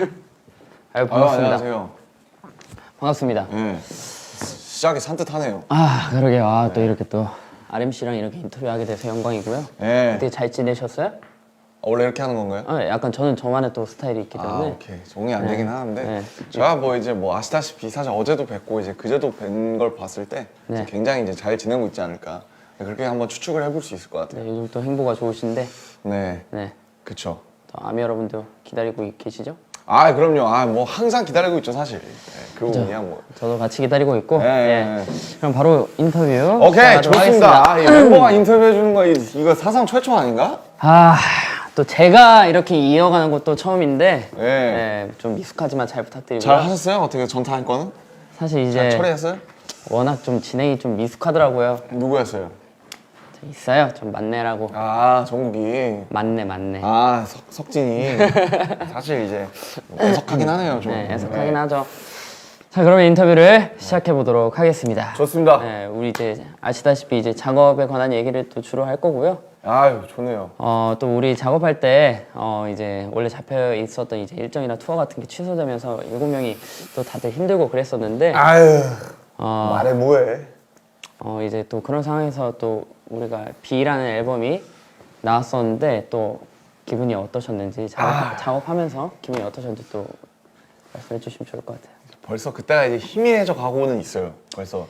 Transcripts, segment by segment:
아유, 반갑습니다. 안녕하세요. 반갑습니다. 네. 시작이 산뜻하네요. 아, 그러게요. 아, 또 이렇게 또 RMC랑 이렇게 인터뷰하게 돼서 영광이고요. 네. 어떻게 잘 지내셨어요? 원래 이렇게 하는 건가요? 약간 저는 저만의 또 스타일이 있기 때문에. 오케이. 종이 안 되긴 하는데 네. 제가 뭐 이제 뭐 아시다시피 사실 어제도 뵙고 이제 그제도 뵌 걸 봤을 때 네. 굉장히 이제 잘 지내고 있지 않을까. 그렇게 한번 추측을 해볼 수 있을 것 같아요. 네, 요즘 또 행보가 좋으신데, 네. 네, 그쵸. 또 아미 여러분도 기다리고 계시죠? 아, 그럼요. 뭐 항상 기다리고 있죠, 사실. 네, 그 부분이야 뭐. 저도 같이 기다리고 있고. 네. 그럼 바로 인터뷰. 오케이, 시작하도록 좋습니다. 하겠습니다. 이 멤버가 인터뷰해 주는 거 이거 사상 최초 아닌가? 또 제가 이렇게 이어가는 것도 처음인데, 네. 네, 좀 미숙하지만 잘 부탁드리고요. 잘 하셨어요? 어떻게 전타할 거는? 사실 잘 이제 처리했어요? 워낙 좀 진행이 좀 미숙하더라고요. 누구였어요? 있어요. 좀 만내라고. 아, 정국이. 만내. 아, 석진이. 사실 이제 애석하긴 하네요, 좀. 네, 애석하긴 하죠. 자, 그러면 인터뷰를 시작해 보도록 하겠습니다. 좋습니다. 네, 우리 이제 아시다시피 이제 작업에 관한 얘기를 또 주로 할 거고요. 아유, 좋네요. 또 우리 작업할 때 이제 원래 잡혀 있었던 이제 일정이나 투어 같은 게 취소되면서 7명이 또 다들 힘들고 그랬었는데 아유, 어, 말해 뭐해. 이제 또 그런 상황에서 또 우리가 B라는 앨범이 나왔었는데 또 기분이 어떠셨는지 작업하면서 기분이 어떠셨는지 또 말씀해 주시면 좋을 것 같아요. 벌써 그때가 이제 희미해져 가고는 있어요. 벌써.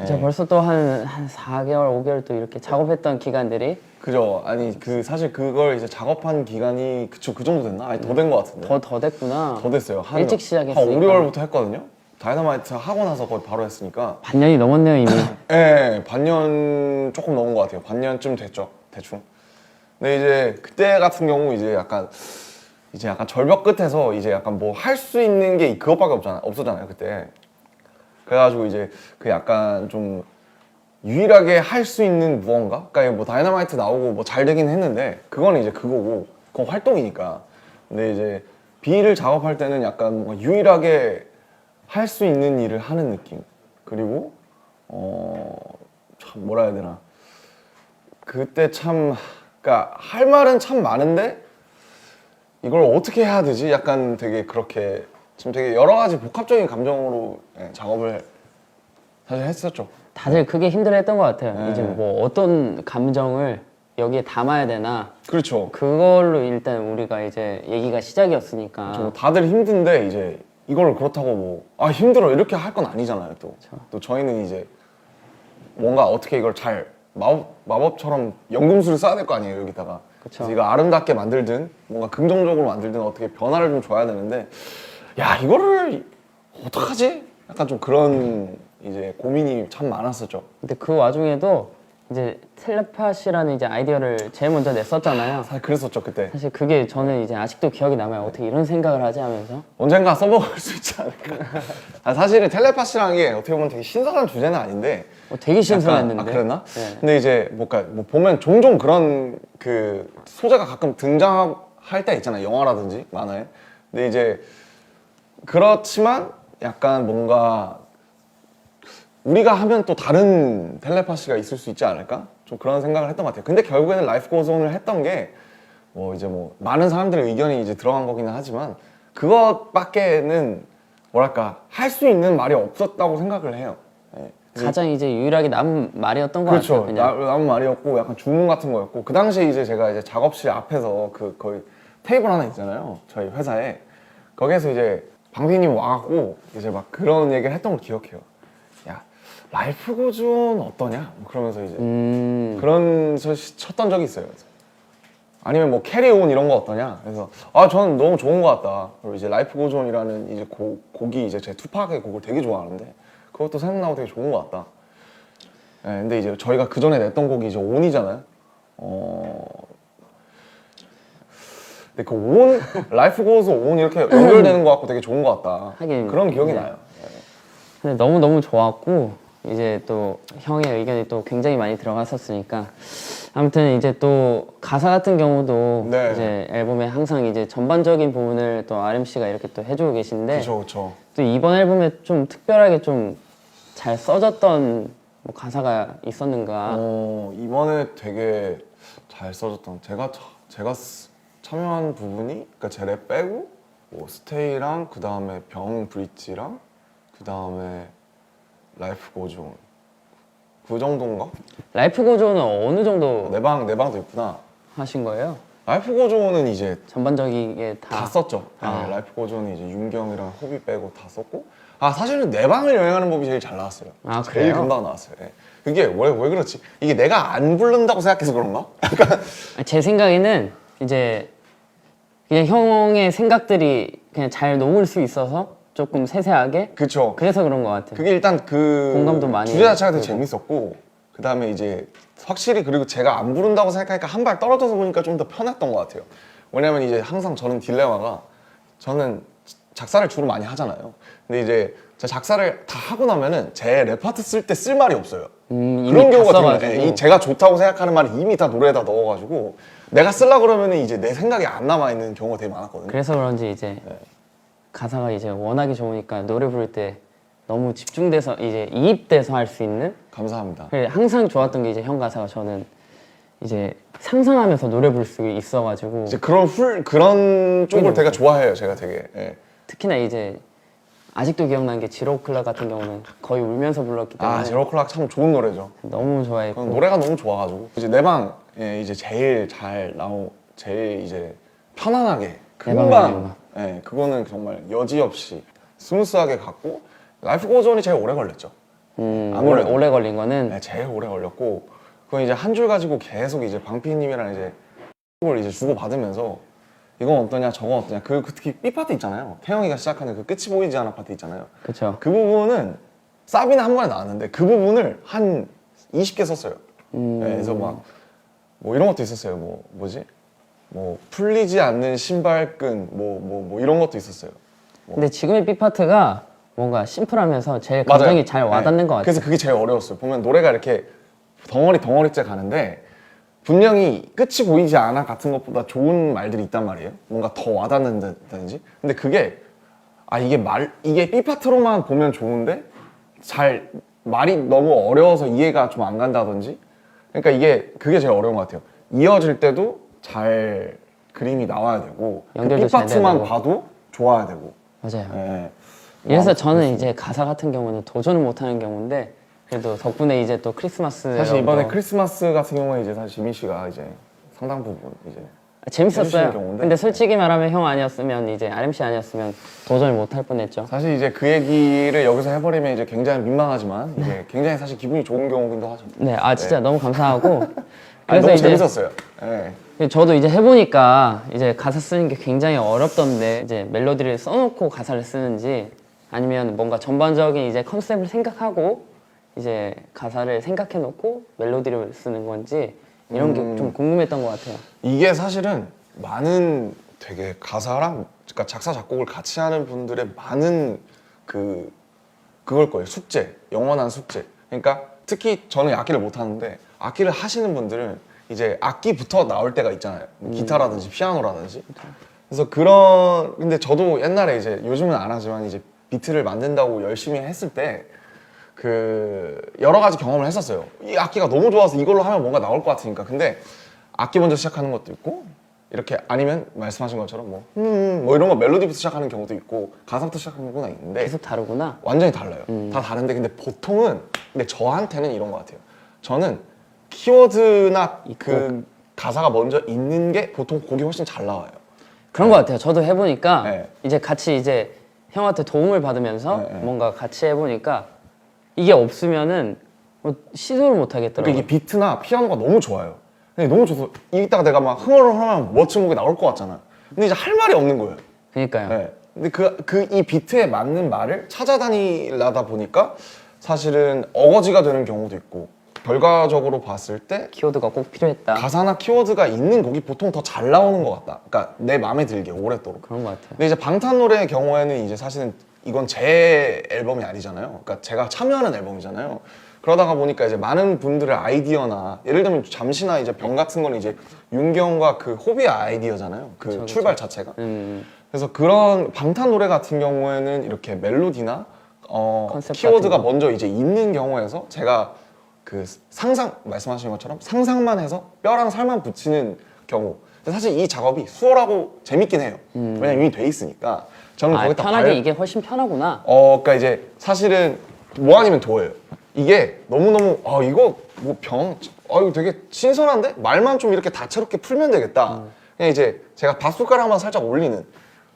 제가 벌써 또 한 4개월, 5개월 또 이렇게 작업했던 기간들이 그죠. 아니, 사실 그걸 이제 작업한 기간이 그 정도 됐나? 아니, 더 된 것 같은데. 더 됐구나. 더 됐어요. 일찍 시작했으니까. 한 5, 6월부터 했거든요. 다이너마이트 하고 나서 거의 바로 했으니까. 반년이 넘었네요 이미. 네, 반년 조금 넘은 것 같아요. 반년쯤 됐죠, 대충. 근데 이제 그때 같은 경우 이제 약간 절벽 끝에서 이제 약간 뭐 할 수 있는 게 그것밖에 없었잖아요, 그때. 그래가지고 이제 그 약간 좀 유일하게 할 수 있는 무언가? 그러니까 뭐 다이너마이트 나오고 뭐 잘 되긴 했는데 그거는 이제 그거고 그건 활동이니까. 근데 이제 B를 작업할 때는 약간 뭔가 유일하게 할 수 있는 일을 하는 느낌. 그리고 참 뭐라 해야 되나. 그때 참 그러니까 할 말은 참 많은데 이걸 어떻게 해야 되지? 약간 되게 그렇게 지금 되게 여러 가지 복합적인 감정으로 작업을 사실 했었죠. 다들 그게 힘들어했던 것 같아요. 네. 이제 뭐 어떤 감정을 여기에 담아야 되나 그렇죠. 그걸로 일단 우리가 이제 얘기가 시작이었으니까. 좀 다들 힘든데 이제 이걸 그렇다고 뭐 힘들어 이렇게 할 건 아니잖아요. 또 저희는 이제 뭔가 어떻게 이걸 잘 마법처럼 연금술을 써야 될 거 아니에요, 여기다가. 그쵸. 그래서 이거 아름답게 만들든 뭔가 긍정적으로 만들든 어떻게 변화를 좀 줘야 되는데 야, 이거를 어떡하지? 약간 좀 그런 이제 고민이 참 많았었죠. 근데 그 와중에도 이제 텔레파시라는 이제 아이디어를 제일 먼저 냈었잖아요. 사실 그랬었죠, 그때. 사실 그게 저는 이제 아직도 기억이 남아요. 어떻게 이런 생각을 하지 하면서. 언젠가 써먹을 수 있지 않을까. 사실은 텔레파시라는 게 어떻게 보면 되게 신선한 주제는 아닌데 되게 신선했는데. 약간, 그랬나? 네. 근데 이제 뭐 보면 종종 그런 그 소재가 가끔 등장할 때 있잖아요. 영화라든지 만화에. 근데 이제 그렇지만 약간 뭔가 우리가 하면 또 다른 텔레파시가 있을 수 있지 않을까? 좀 그런 생각을 했던 것 같아요. 근데 결국에는 라이프 고즈 온을 했던 게 뭐 이제 뭐 많은 사람들의 의견이 이제 들어간 거기는 하지만 그것밖에는 뭐랄까 할 수 있는 말이 없었다고 생각을 해요. 네. 가장 이제 유일하게 남은 말이었던 것 그렇죠. 같아요. 그냥. 남은 말이었고 약간 주문 같은 거였고 그 당시에 이제 제가 이제 작업실 앞에서 그 거의 테이블 하나 있잖아요. 저희 회사에 거기에서 이제 방피님 와갖고 이제 막 그런 얘기를 했던 걸 기억해요. 야, 라이프 고즈 온 어떠냐? 뭐 그러면서 이제 그런 쳤던 적이 있어요. 그래서 아니면 뭐 캐리 온 이런 거 어떠냐? 그래서 저는 너무 좋은 것 같다. 그리고 이제 라이프 고즈 온이라는 이제 곡이 이제 제 투팍의 곡을 되게 좋아하는데 그것도 생각나고 되게 좋은 것 같다. 네, 근데 이제 저희가 그 전에 냈던 곡이 이제 온이잖아요. 근데 그 온, 라이프 고즈 온 이렇게 연결되는 것 같고 되게 좋은 것 같다. 하긴, 그런 기억이 네. 나요. 근데 너무 좋았고 이제 또 형의 의견이 또 굉장히 많이 들어갔었으니까 아무튼 이제 또 가사 같은 경우도 네. 이제 앨범에 항상 이제 전반적인 부분을 또 RMC가 이렇게 또 해주고 계신데 그렇죠. 또 이번 앨범에 좀 특별하게 좀 잘 써졌던 뭐 가사가 있었는가? 이번에 되게 잘 써졌던 제가 참여한 부분이 그러니까 제 랩 빼고 뭐 스테이랑 그 다음에 병 브릿지랑 그 다음에 라이프 고존 그 정도인가? 라이프 고조는 어느 정도 내 방도 있구나. 하신 거예요? 라이프 고존은 이제 전반적이게 다 다. 썼죠. 아. 네, 라이프 고존은 이제 윤경이랑 호비 빼고 다 썼고 아 사실은 내 방을 여행하는 법이 제일 잘 나왔어요. 아, 제일 그래요? 금방 나왔어요. 예. 그게 왜 그렇지? 이게 내가 안 부른다고 생각해서 그런가? 제 생각에는 이제 그냥 형의 생각들이 그냥 잘 녹을 수 있어서 조금 세세하게 그쵸. 그래서 그런 것 같아요. 그게 일단 그 공감도 많이 주제 자체가 되게 되고. 재밌었고 그 다음에 이제 확실히 그리고 제가 안 부른다고 생각하니까 한 발 떨어져서 보니까 좀 더 편했던 것 같아요. 왜냐면 이제 항상 저는 딜레마가 저는 작사를 주로 많이 하잖아요. 근데 이제 제가 작사를 다 하고 나면은 제 레파트 쓸 때 쓸 말이 없어요. 이미 그런 다 경우가 써가지고. 되게 많아요. 제가 좋다고 생각하는 말을 이미 다 노래에다 넣어가지고 내가 쓰려 그러면은 이제 내 생각이 안 남아 있는 경우가 되게 많았거든요. 그래서 그런지 이제 네. 가사가 이제 워낙에 좋으니까 노래 부를 때 너무 집중돼서 이제 이입돼서 할 수 있는. 감사합니다. 그래, 항상 좋았던 게 이제 형 가사가 저는 이제 상상하면서 노래 부를 수 있어가지고 이제 그런 쪽을 되게 좋아해요. 제가 되게. 예. 특히나 이제 아직도 기억나는 게 지로클락 같은 경우는 거의 울면서 불렀기 때문에 아 제로클락 참 좋은 노래죠. 너무 좋아했고. 그건 노래가 너무 좋아가지고 이제 내 방에 이제 제일 잘 나오 제일 이제 편안하게 내 방에 금방 있는 예 그거는 정말 여지없이 스무스하게 갔고 라이프 고전이 제일 오래 걸렸죠. 아무래도. 오래 걸린 거는 네, 제일 오래 걸렸고 그건 이제 한 줄 가지고 계속 이제 방피님이랑 이제 을 이제 주고 받으면서 이건 어떠냐 저건 어떠냐 그 특히 B 파트 있잖아요. 태영이가 시작하는 그 끝이 보이지 않아 파트 있잖아요. 그쵸. 그 부분은 사비는 한 번에 나왔는데 그 부분을 한 20개 썼어요. 네, 그래서 막 뭐 이런 것도 있었어요. 뭐 뭐지? 뭐 풀리지 않는 신발끈 뭐 이런 것도 있었어요. 근데 지금의 B 파트가 뭔가 심플하면서 제일 감정이 맞아요. 잘 와닿는 네. 것 같아요. 그래서 그게 제일 어려웠어요. 보면 노래가 이렇게 덩어리째 가는데 분명히 끝이 보이지 않아 같은 것보다 좋은 말들이 있단 말이에요. 뭔가 더 와닿는다든지. 근데 그게 이게 B 파트로만 보면 좋은데 잘 말이 너무 어려워서 이해가 좀 안 간다든지. 그러니까 그게 제일 어려운 것 같아요. 이어질 때도 잘 그림이 나와야 되고 그 연결도 B 잘 파트만 되고. 봐도 좋아야 되고. 맞아요. 예. 그래서 저는 이제 가사 같은 경우는 도전을 못하는 경우인데 그래도 덕분에 이제 또 크리스마스 사실 이번에 크리스마스 같은 경우에 이제 사실 지민 씨가 이제 상당 부분 이제 해주시는 재밌었어요. 경우인데. 근데 솔직히 말하면 형 아니었으면 이제 RMC 아니었으면 도전을 못할 뻔했죠. 사실 이제 그 얘기를 여기서 해버리면 이제 굉장히 민망하지만 이제 굉장히 사실 기분이 좋은 경우기도 하죠. 네, 진짜 너무 감사하고. 아니, 그래서 너무 이제 재밌었어요. 예. 저도 이제 해보니까 이제 가사 쓰는 게 굉장히 어렵던데 이제 멜로디를 써놓고 가사를 쓰는지 아니면 뭔가 전반적인 이제 컨셉을 생각하고 이제 가사를 생각해놓고 멜로디를 쓰는 건지 이런 게 좀 궁금했던 것 같아요. 이게 사실은 많은 되게 가사랑 그러니까 작사 작곡을 같이 하는 분들의 많은 그걸 거예요. 숙제, 영원한 숙제. 그러니까 특히 저는 악기를 못 하는데 악기를 하시는 분들은 이제 악기부터 나올 때가 있잖아요. 뭐 기타라든지 피아노라든지. 그래서 근데 저도 옛날에 이제 요즘은 안 하지만 이제 비트를 만든다고 열심히 했을 때 여러 가지 경험을 했었어요. 이 악기가 너무 좋아서 이걸로 하면 뭔가 나올 것 같으니까. 근데 악기 먼저 시작하는 것도 있고 이렇게 아니면 말씀하신 것처럼 뭐 이런 거 멜로디부터 시작하는 경우도 있고 가사부터 시작하는 경우가 있는데 계속 다르구나. 완전히 달라요. 다 다른데 근데 보통은 근데 저한테는 이런 것 같아요. 저는 키워드나 그 가사가 먼저 있는 게 보통 곡이 훨씬 잘 나와요. 그런 것 같아요. 저도 해보니까 네. 이제 같이 이제 형한테 도움을 받으면서 네, 네. 뭔가 같이 해보니까 이게 없으면은 뭐 시도를 못 그러니까 하겠더라고요. 이게 비트나 피아노가 너무 좋아요. 근데 너무 좋아서 이따가 내가 막 흥얼흥얼하면 멋진 곡이 나올 것 같잖아. 근데 이제 할 말이 없는 거예요. 그러니까요. 네. 근데 이 비트에 맞는 말을 찾아다니려다 보니까 사실은 어거지가 되는 경우도 있고 결과적으로 봤을 때 키워드가 꼭 필요했다. 가사나 키워드가 있는 곡이 보통 더 잘 나오는 것 같다. 그러니까 내 마음에 들게 오랫도록. 그런 것 같아요. 근데 이제 방탄 노래의 경우에는 이제 사실은 이건 제 앨범이 아니잖아요. 그러니까 제가 참여하는 앨범이잖아요. 그러다가 보니까 이제 많은 분들의 아이디어나 예를 들면 잠시나 이제 병 같은 거는 이제 윤경과 그 호비의 아이디어잖아요. 그 출발 자체가. 그래서 그런 방탄 노래 같은 경우에는 이렇게 멜로디나 컨셉 키워드가 같은 거. 먼저 이제 있는 경우에서 제가 말씀하신 것처럼 상상만 해서 뼈랑 살만 붙이는 경우 근데 사실 이 작업이 수월하고 재밌긴 해요. 왜냐면 이미 돼 있으니까. 저는 아, 거기다 편하게 이게 훨씬 편하구나. 그러니까 이제 사실은 뭐 아니면 도예요. 이게 너무너무 이거 뭐 이거 되게 신선한데? 말만 좀 이렇게 다채롭게 풀면 되겠다. 그냥 이제 제가 밥숟가락만 살짝 올리는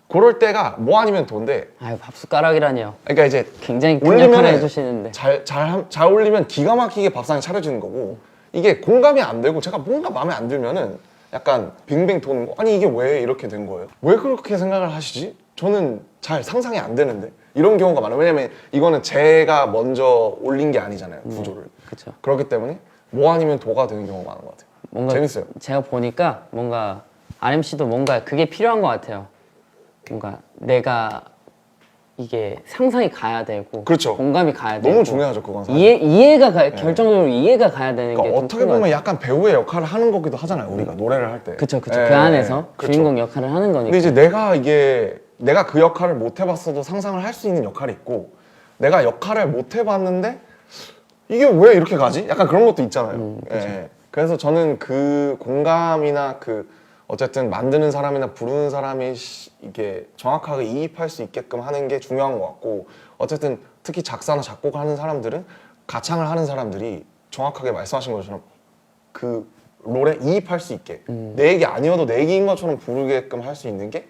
그럴 때가 뭐 아니면 도인데 아유, 밥숟가락이라니요. 그러니까 이제 굉장히 큰 역할을 올리면은 해주시는데. 잘 올리면 기가 막히게 밥상이 차려지는 거고 이게 공감이 안 되고 제가 뭔가 마음에 안 들면은 약간 빙빙 도는 거 아니 이게 왜 이렇게 된 거예요? 왜 그렇게 생각을 하시지? 저는 잘 상상이 안 되는데 이런 경우가 많아요. 왜냐면 이거는 제가 먼저 올린 게 아니잖아요, 구조를. 그쵸. 그렇기 때문에 뭐 아니면 도가 되는 경우가 많은 것 같아요. 뭔가 재밌어요. 제가 보니까 뭔가 RMC도 뭔가 그게 필요한 것 같아요. 뭔가 내가 이게 상상이 가야 되고 그렇죠. 공감이 가야 되고 너무 중요하죠, 그건 사실. 이해가 결정적으로 이해가 가야 되는 게 그러니까 좀 어떻게 큰 것 보면 같아요. 약간 배우의 역할을 하는 거기도 하잖아요, 우리가 노래를 할 때. 그쵸. 예, 그 안에서 그쵸. 주인공 역할을 하는 거니까. 근데 이제 내가 그 역할을 못 해봤어도 상상을 할 수 있는 역할이 있고 내가 역할을 못 해봤는데 이게 왜 이렇게 가지? 약간 그런 것도 있잖아요. 예. 그래서 저는 그 공감이나 그 어쨌든 만드는 사람이나 부르는 사람이 이게 정확하게 이입할 수 있게끔 하는 게 중요한 것 같고 어쨌든 특히 작사나 작곡하는 사람들은 가창을 하는 사람들이 정확하게 말씀하신 것처럼 그 롤에 이입할 수 있게 내 얘기 아니어도 내 얘기인 것처럼 부르게끔 할 수 있는 게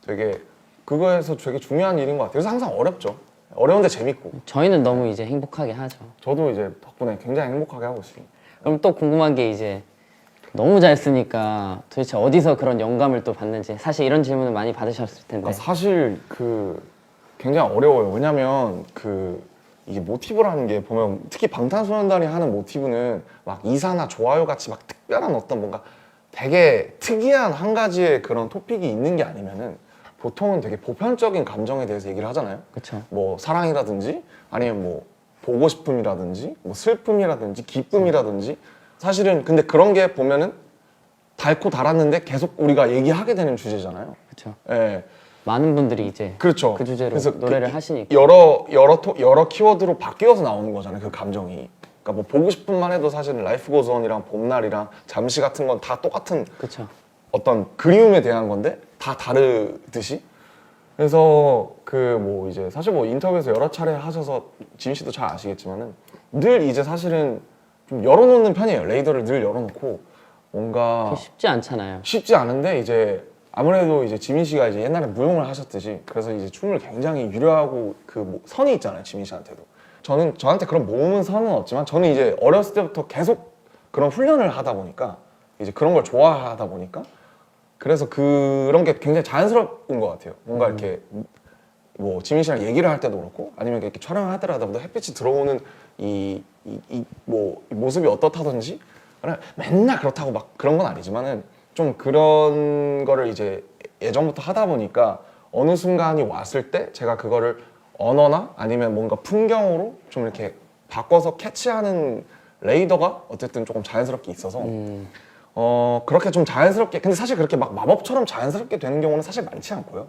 되게 그거에서 되게 중요한 일인 것 같아요. 그래서 항상 어렵죠. 어려운데 재밌고 저희는 너무 이제 행복하게 하죠. 저도 이제 덕분에 굉장히 행복하게 하고 있습니다. 그럼 또 궁금한 게 이제 너무 잘 쓰니까 도대체 어디서 그런 영감을 또 받는지 사실 이런 질문을 많이 받으셨을 텐데. 그러니까 사실 그 굉장히 어려워요. 왜냐면 그 이게 모티브라는 게 보면 특히 방탄소년단이 하는 모티브는 막 이사나 좋아요 같이 막 특별한 어떤 뭔가 되게 특이한 한 가지의 그런 토픽이 있는 게 아니면은 보통은 되게 보편적인 감정에 대해서 얘기를 하잖아요. 그쵸. 뭐 사랑이라든지 아니면 뭐 보고 싶음이라든지 뭐 슬픔이라든지 기쁨이라든지 사실은 근데 그런 게 보면은 달고 달았는데 계속 우리가 얘기하게 되는 주제잖아요. 그쵸. 예. 많은 분들이 이제 그렇죠. 그 주제로 그래서 노래를 하시니까. 여러 키워드로 바뀌어서 나오는 거잖아요. 그 감정이. 그러니까 뭐 보고 싶은만 해도 사실은 라이프 고즈 온이랑 봄날이랑 잠시 같은 건 다 똑같은 그쵸. 어떤 그리움에 대한 건데 다 다르듯이. 그래서 그 뭐 이제 사실 뭐 인터뷰에서 여러 차례 하셔서 지민 씨도 잘 아시겠지만은 늘 이제 사실은 좀 열어놓는 편이에요. 레이더를 늘 열어놓고 뭔가 그게 쉽지 않잖아요. 쉽지 않은데 이제 아무래도 이제 지민 씨가 이제 옛날에 무용을 하셨듯이 그래서 이제 춤을 굉장히 유려하고 그 뭐 선이 있잖아요, 지민 씨한테도. 저한테 그런 몸은 선은 없지만 저는 이제 어렸을 때부터 계속 그런 훈련을 하다 보니까 이제 그런 걸 좋아하다 보니까 그래서 그런 게 굉장히 자연스러운 것 같아요. 뭔가 이렇게 뭐 지민 씨랑 얘기를 할 때도 그렇고 아니면 이렇게 촬영을 하더라도 햇빛이 들어오는 이 모습이 어떻다든지 맨날 그렇다고 막 그런 건 아니지만은 좀 그런 거를 이제 예전부터 하다 보니까 어느 순간이 왔을 때 제가 그거를 언어나 아니면 뭔가 풍경으로 좀 이렇게 바꿔서 캐치하는 레이더가 어쨌든 조금 자연스럽게 있어서 그렇게 좀 자연스럽게 근데 사실 그렇게 막 마법처럼 자연스럽게 되는 경우는 사실 많지 않고요.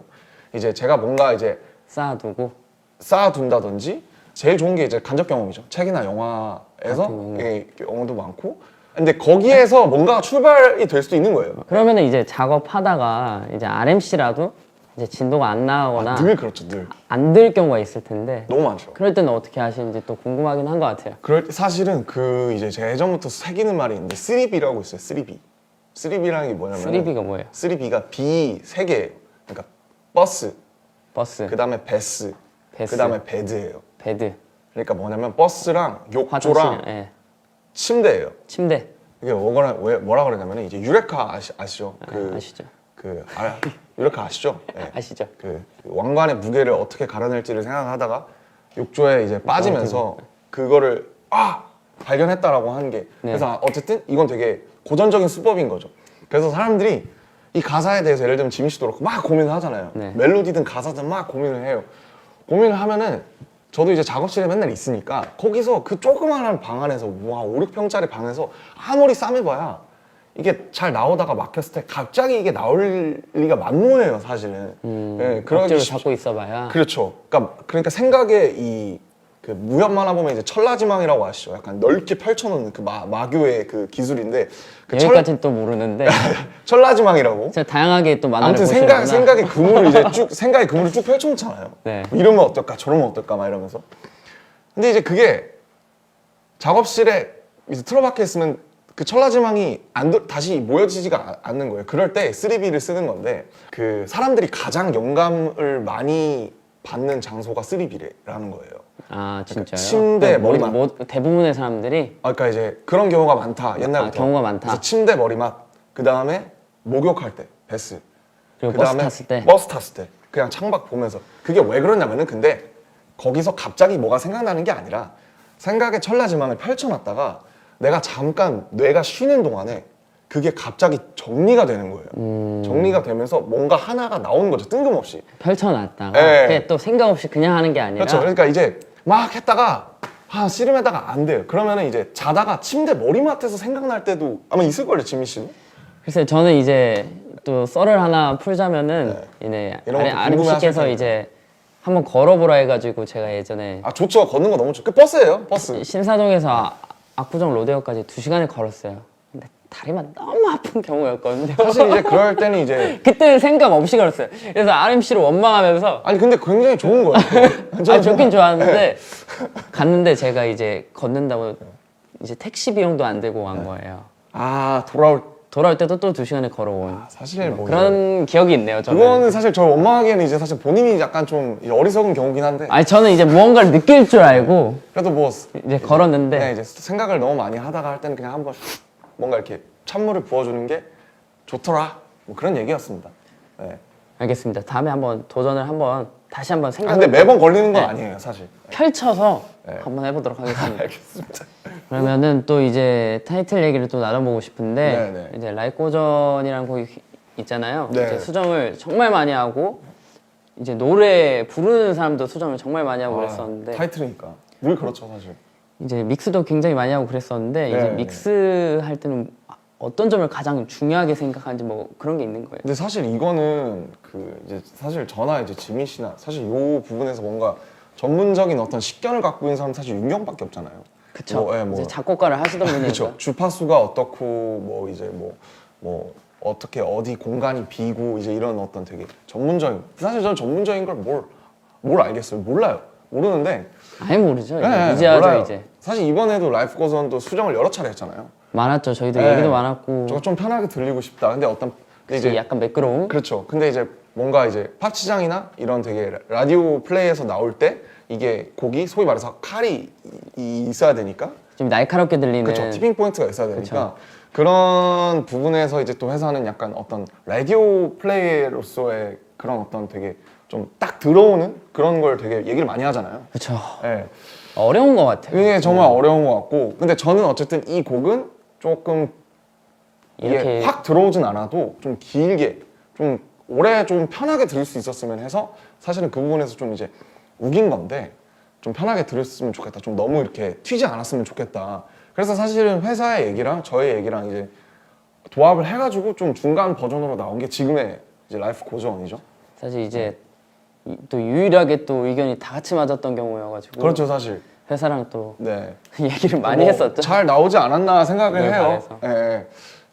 이제 제가 뭔가 이제 쌓아두고. 쌓아둔다든지 제일 좋은 게 이제 간접 경험이죠. 책이나 영화에서 같은 경우도 많고 근데 거기에서 뭔가 출발이 될 수도 있는 거예요. 그러면은 이제 작업하다가 이제 RMC라도 이제 진도가 안 나오거나 늘 그렇죠, 늘 안 될 경우가 있을 텐데 너무 많죠. 그럴 때는 어떻게 하시는지 또 궁금하긴 한 것 같아요. 그럴 때 사실은 그 이제 제가 예전부터 새기는 말이 있는데 3B라고 있어요. 3B. 3B라는 게 뭐냐면 3B가 뭐예요? 3B가 B 3개예요. 그러니까 버스, 버스, 그다음에 베스, 베스. 그다음에 베드예요. 베드, 그러니까 뭐냐면 버스랑 욕조랑 화장실, 예. 침대예요. 침대. 이게 뭐라 그러냐면 이제 유레카 아시죠? 아시죠? 유레카 아시죠? 네. 아시죠? 그 왕관의 무게를 어떻게 갈아낼지를 생각하다가 욕조에 이제 빠지면서 그거를 발견했다라고 하는 게 네. 그래서 어쨌든 이건 되게 고전적인 수법인 거죠. 그래서 사람들이 이 가사에 대해서 예를 들면 지민 씨도 그렇고 막 고민을 하잖아요. 네. 멜로디든 가사든 막 고민을 해요. 고민을 하면은 저도 이제 작업실에 맨날 있으니까 거기서 그 조그마한 방 안에서 5, 6평짜리 방에서 아무리 싸매봐야 이게 잘 나오다가 막혔을 때 갑자기 이게 나올 리가 만무해요, 사실은. 예, 억지로 잡고 있어봐야. 그렇죠. 그러니까 생각의 이 그 그 무협 만화 보면 이제 천라지망이라고 아시죠? 약간 넓게 펼쳐놓는 그 마교의 그 기술인데 그 여기까지는 또 모르는데 천라지망이라고. 제가 다양하게 또 만화를 아무튼 보시는구나. 생각의 그물을 이제 쭉 생각의 그물을 쭉 펼쳐놓잖아요. 네. 이러면 어떨까, 저러면 어떨까 막 이러면서. 근데 이제 그게 작업실에 이제 틀어박혀 있으면 그 천라지망이 다시 모여지지가 않는 거예요. 그럴 때 3B를 쓰는 건데 그 사람들이 가장 영감을 많이 받는 장소가 3B라는 거예요. 아 진짜요? 침대, 머리맡. 대부분의 사람들이 그러니까 이제 그런 경우가 많다. 옛날부터. 경우가 많다. 그래서 침대, 머리맡. 그 다음에 목욕할 때 베스. 그리고 그다음에 버스 탔을 때 그냥 창밖 보면서. 그게 왜 그러냐면은 근데 거기서 갑자기 뭐가 생각나는 게 아니라 생각의 천라지망을 펼쳐놨다가 내가 잠깐 뇌가 쉬는 동안에 그게 갑자기 정리가 되는 거예요. 정리가 되면서 뭔가 하나가 나오는 거죠. 뜬금없이. 펼쳐놨다가 네. 그게 또 생각 없이 그냥 하는 게 아니라 그렇죠. 그러니까 이제 막 했다가 씨름했다가 안 돼요. 그러면은 이제 자다가 침대 머리맡에서 생각날 때도 아마 있을걸요, 지민 씨도? 글쎄 저는 이제 또 썰을 하나 풀자면은 이제 이런 것도 아름 씨께서 궁금해하실 이제 한번 걸어보라 해가지고 제가 예전에 아 좋죠. 걷는 거 너무 좋죠. 그 버스예요, 버스. 신사동에서 압구정 로데오까지 2시간을 걸었어요. 근데 다리만 너무 아픈 경우였거든요. 사실 이제 그럴 때는 이제 그때는 생각 없이 걸었어요. 그래서 RMC를 원망하면서 아니 근데 굉장히 좋은 거예요. 아니 좋긴 좋았는데 갔는데 제가 이제 걷는다고 이제 택시 비용도 안 들고 간 거예요. 아 돌아올 때도 또 2시간을 걸어온 사실 뭐 그런 기억이 있네요. 저는. 그거는 사실 저 원망하기에는 이제 사실 본인이 약간 좀 어리석은 경우긴 한데 아니 저는 이제 무언가를 느낄 줄 알고 그래도 뭐 이제 걸었는데 그냥 이제 생각을 너무 많이 하다가 할 때는 그냥 한번 뭔가 이렇게 찬물을 부어주는 게 좋더라 뭐 그런 얘기였습니다. 네. 알겠습니다. 다음에 한번 도전을 다시 한번 아, 생각을 근데 매번 걸리는 건 네. 아니에요, 사실. 펼쳐서 네. 한번 해보도록 하겠습니다. 알겠습니다. 그러면은 또 이제 타이틀 얘기를 또 나눠보고 싶은데 네네. 이제 라이꼬전이라는 곡이 있잖아요. 네. 이제 수정을 정말 많이 하고 이제 노래 부르는 사람도 수정을 정말 많이 하고 그랬었는데 타이틀이니까 늘 그렇죠, 사실. 이제 믹스도 굉장히 많이 하고 그랬었는데 이제 네. 믹스 할 때는 어떤 점을 가장 중요하게 생각하는지 뭐 그런 게 있는 거예요. 근데 사실 이거는 그 이제 사실 저나 이제 지민 씨나 사실 이 부분에서 뭔가 전문적인 어떤 식견을 갖고 있는 사람 은 사실 윤경밖에 없잖아요. 그쵸. 뭐, 예, 뭐. 이제 작곡가를 하시던 분이니까. 그렇죠. 주파수가 어떻고 뭐 이제 뭐 어떻게 어디 공간이 비고 이제 이런 어떤 되게 전문적인 사실 저는 전문적인 걸 뭘 알겠어요. 몰라요. 모르는데 아예 모르죠. 네, 이제 하죠 몰라요. 이제. 사실 이번에도 라이프 고전도 수정을 여러 차례 했잖아요. 많았죠. 저희도 네. 얘기도 많았고. 저거 좀 편하게 들리고 싶다. 근데 근데 이제 약간 매끄러움. 그렇죠. 근데 이제 뭔가 이제 팝시장이나 이런 되게 라디오 플레이에서 나올 때 이게 곡이 소위 말해서 칼이 있어야 되니까 좀 날카롭게 들리는. 그렇죠. 티핑 포인트가 있어야 되니까 그런 부분에서 이제 또 회사는 약간 어떤 라디오 플레이로서의 그런 어떤 되게 좀 딱 들어오는 그런 걸 되게 얘기를 많이 하잖아요. 그렇죠. 예. 어려운 것 같아요. 이게 정말 어려운 것 같고 근데 저는 어쨌든 이 곡은 조금 이게 이렇게 확 들어오진 않아도 좀 길게 좀 오래 좀 편하게 들을 수 있었으면 해서 사실은 그 부분에서 좀 이제 우긴 건데 좀 편하게 들었으면 좋겠다. 좀 너무 이렇게 튀지 않았으면 좋겠다. 그래서 사실은 회사의 얘기랑 저의 얘기랑 이제 도합을 해가지고 좀 중간 버전으로 나온 게 지금의 이제 라이프 고전이죠. 사실 이제 또 유일하게 또 의견이 다 같이 맞았던 경우여가지고. 그렇죠, 사실. 회사랑 또 네. 얘기를 많이 뭐 했었죠. 잘 나오지 않았나 생각을 네, 해요. 반해서. 예, 예.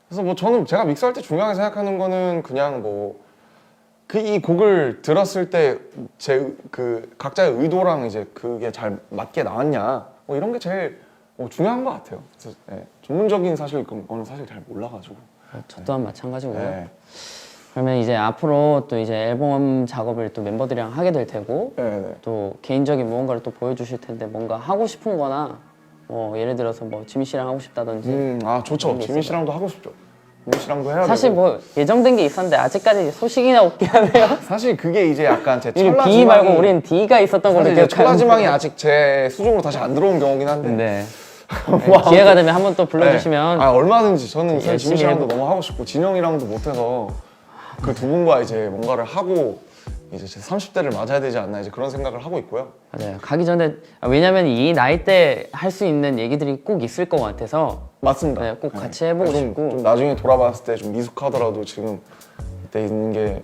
그래서 뭐 저는 제가 믹스할 때 중요하게 생각하는 거는 그냥 뭐 그 이 곡을 들었을 때 제 그 각자의 의도랑 이제 그게 잘 맞게 나왔냐 뭐 이런 게 제일 중요한 것 같아요. 그래서 전문적인 사실 그거는 사실 잘 몰라가지고. 저 또한 마찬가지고요. 네. 그러면 이제 앞으로 또 이제 앨범 작업을 또 멤버들이랑 하게 될 테고 네. 또 개인적인 무언가를 또 보여주실 텐데 뭔가 하고 싶은 거나 뭐 예를 들어서 뭐 지민 씨랑 하고 싶다든지 아 좋죠. 그런 게 지민 있어요. 씨랑도 하고 싶죠. 지민 씨랑도 해야 사실 되고. 뭐 예정된 게 있었는데 아직까지 소식이나 없긴 하네요. 사실 그게 이제 약간 제 우리 천라지망이 B 말고 우린 D가 있었던 걸로 사실 이제 기억하는데 천라지망이 아직 제 수중으로 다시 안 들어온 경우긴 한데. 네. 기회가 되면 한번 또 불러주시면 네. 얼마든지 저는 사실 열심히 지민 씨랑도 해보- 너무 하고 싶고 진영이랑도 못해서 그 두 분과 이제 뭔가를 하고 이제 제 30대를 맞아야 되지 않나 이제 그런 생각을 하고 있고요. 맞아요. 가기 전에 왜냐면 이 나이 때 할 수 있는 얘기들이 꼭 있을 것 같아서 맞습니다. 네, 꼭 같이 해보고 싶고. 좀 나중에 돌아봤을 때 좀 미숙하더라도 지금 이때 있는 게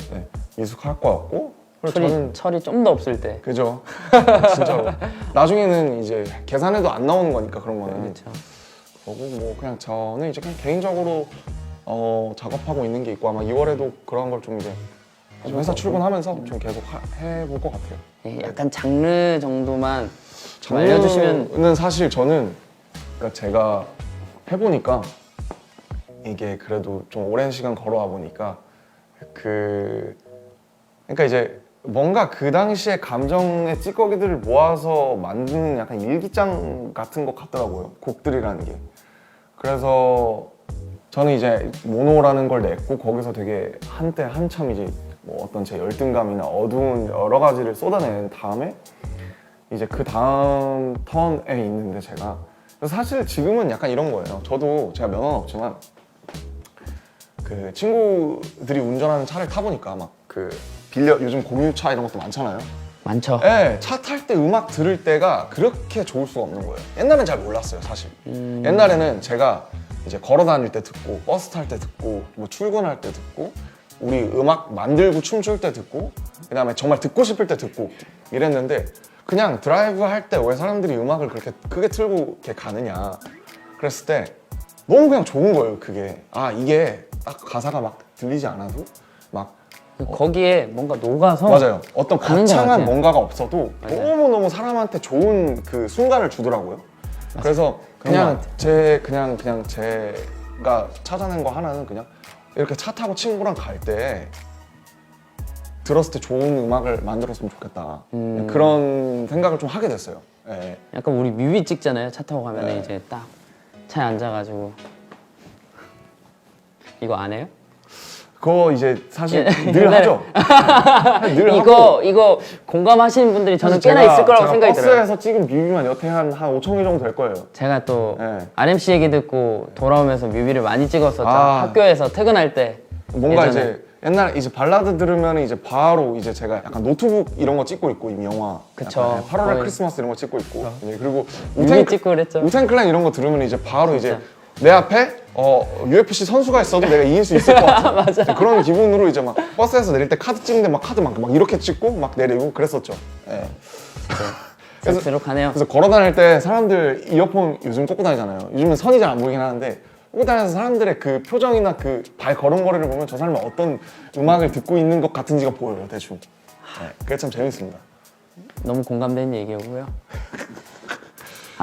미숙할 것 같고 그리고 철이 좀 더 없을 때. 그죠. 진짜로. 나중에는 이제 계산해도 안 나오는 거니까 그런 거는. 그렇죠. 그리고 뭐 그냥 저는 이제 그냥 개인적으로 작업하고 있는 게 있고 아마 2월에도 그런 걸 좀 이제 회사 출근하면서 좀 계속 해볼 것 같아요. 예, 약간 장르 정도만 좀 알려주시면. 장르는 사실 저는 그러니까 제가 해보니까 이게 그래도 좀 오랜 시간 걸어와 보니까 그러니까 이제 뭔가 그 당시의 감정의 찌꺼기들을 모아서 만드는 약간 일기장 같은 것 같더라고요. 곡들이라는 게. 그래서 저는 이제 모노라는 걸 냈고 거기서 되게 한때 한참 이제 뭐 어떤 제 열등감이나 어두운 여러 가지를 쏟아낸 다음에 이제 그 다음 턴에 있는데 제가 그래서 사실 지금은 약간 이런 거예요. 저도 제가 면허는 없지만 그 친구들이 운전하는 차를 타보니까 막 그 빌려 요즘 공유차 이런 것도 많잖아요. 많죠. 네, 차 탈 때 음악 들을 때가 그렇게 좋을 수가 없는 거예요. 옛날엔 잘 몰랐어요, 사실. 옛날에는 제가 이제 걸어 다닐 때 듣고, 버스 탈 때 듣고, 뭐 출근할 때 듣고, 우리 음악 만들고 춤출 때 듣고, 그 다음에 정말 듣고 싶을 때 듣고 이랬는데 그냥 드라이브 할 때 왜 사람들이 음악을 그렇게 크게 틀고 이렇게 가느냐. 그랬을 때 너무 그냥 좋은 거예요, 그게. 아, 이게 딱 가사가 막 들리지 않아도 막 거기에 뭔가 녹아서. 맞아요. 어떤 가는 것 거창한 같아요. 뭔가가 없어도 맞아요. 너무너무 사람한테 좋은 그 순간을 주더라고요. 그래서 그런 그냥 것 그냥 제가 찾아낸 거 하나는 그냥 이렇게 차 타고 친구랑 갈 때 들었을 때 좋은 음악을 만들었으면 좋겠다. 그냥 그런 생각을 좀 하게 됐어요. 예. 약간 우리 뮤비 찍잖아요. 차 타고 가면 네. 이제 딱 차에 앉아가지고. 이거 안 해요? 그거 이제 사실 늘 옛날에- 하죠. 늘 하고. 이거 공감하시는 분들이 저는 사실 꽤나 있을 거라고 생각이 들어요. 버스에서 찍은 뮤비만 여태 한 5천 개 정도 될 거예요. 제가 또 네. RM 씨 얘기 듣고 돌아오면서 뮤비를 많이 찍었었죠. 아. 학교에서 퇴근할 때. 뭔가 예전에. 이제 옛날 이제 발라드 들으면 이제 바로 이제 제가 약간 노트북 이런 거 찍고 있고 이미 영화 그쵸. 약간 8월의 거의. 크리스마스 이런 거 찍고 있고 예, 그리고 뮤비 찍고 그랬죠. 우텐클랜 이런 거 들으면 이제 바로 진짜. 이제 내 앞에 UFC 선수가 있어도 내가 이길 수 있을 것 같아. 맞아. 그런 기분으로 이제 막 버스에서 내릴 때 카드 찍는데 막 카드 막 이렇게 찍고 막 내리고 그랬었죠. 예. 그래서- 들어가네요. 그래서 걸어 다닐 때 사람들 이어폰 요즘 꽂고 다니잖아요. 요즘은 선이 잘 안 보이긴 하는데 꽂고 다니면서 사람들의 그 표정이나 그 발 걸음걸이를 보면 저 사람이 어떤 음악을 듣고 있는 것 같은지가 보여요, 대충. 네, 그게 참 재밌습니다. 너무 공감되는 얘기고요.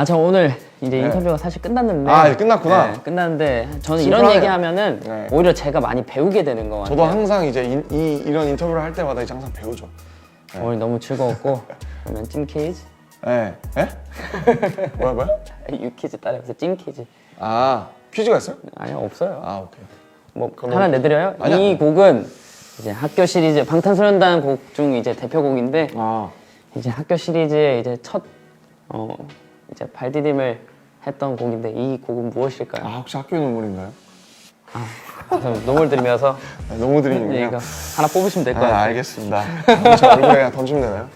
저 오늘 이제 네. 인터뷰가 사실 끝났는데. 아, 이제 끝났구나. 네, 끝났는데 저는 이런 심플하네요. 얘기하면은 네. 오히려 제가 많이 배우게 되는 것 같아요. 저도 항상 이제 이런 인터뷰를 할 때마다 이제 항상 배우죠. 오늘 너무 즐거웠고 그러면 찐 퀴즈, 네. 예? 뭐야? 유퀴즈 따라해서 찐 퀴즈. 아, 퀴즈가 있어요? 아니요, 없어요. 아, 오케이. 뭐 그럼 하나 내드려요? 아니야. 이 곡은 이제 학교 시리즈 방탄소년단 곡 중 이제 대표곡인데 아, 이제 학교 시리즈의 이제 첫 이제 발디딤을 했던 곡인데 이 곡은 무엇일까요? 혹시 학교의 눈물인가요? 그래서 노을 들으면서 네, 너무 이거 드리는군요. 하나 뽑으시면 될 것 같아요. 알겠습니다. 제 얼굴에 그냥 던지면 되나요?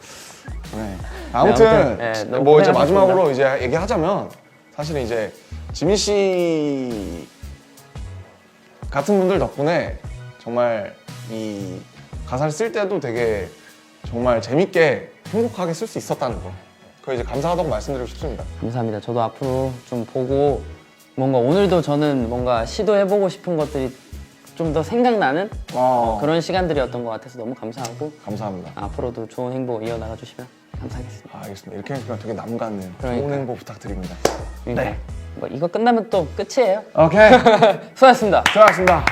네. 아무튼 아무튼, 네, 너무 뭐 이제 고생하셨습니다. 마지막으로 이제 얘기하자면 사실은 이제 지민 씨 같은 분들 덕분에 정말 이 가사를 쓸 때도 되게 정말 재밌게 행복하게 쓸 수 있었다는 거. 그거 이제 감사하다고 말씀드리고 싶습니다. 감사합니다. 저도 앞으로 좀 보고 뭔가 오늘도 저는 뭔가 시도해보고 싶은 것들이 좀 더 생각나는 그런 시간들이었던 것 같아서 너무 감사하고 감사합니다. 앞으로도 좋은 행보 이어나가 주시면 감사하겠습니다. 알겠습니다. 이렇게 하니까 되게 남 같네요. 좋은 그러니까요. 행보 부탁드립니다. 네. 뭐 이거 끝나면 또 끝이에요. 오케이. 수고하셨습니다. 수고하셨습니다.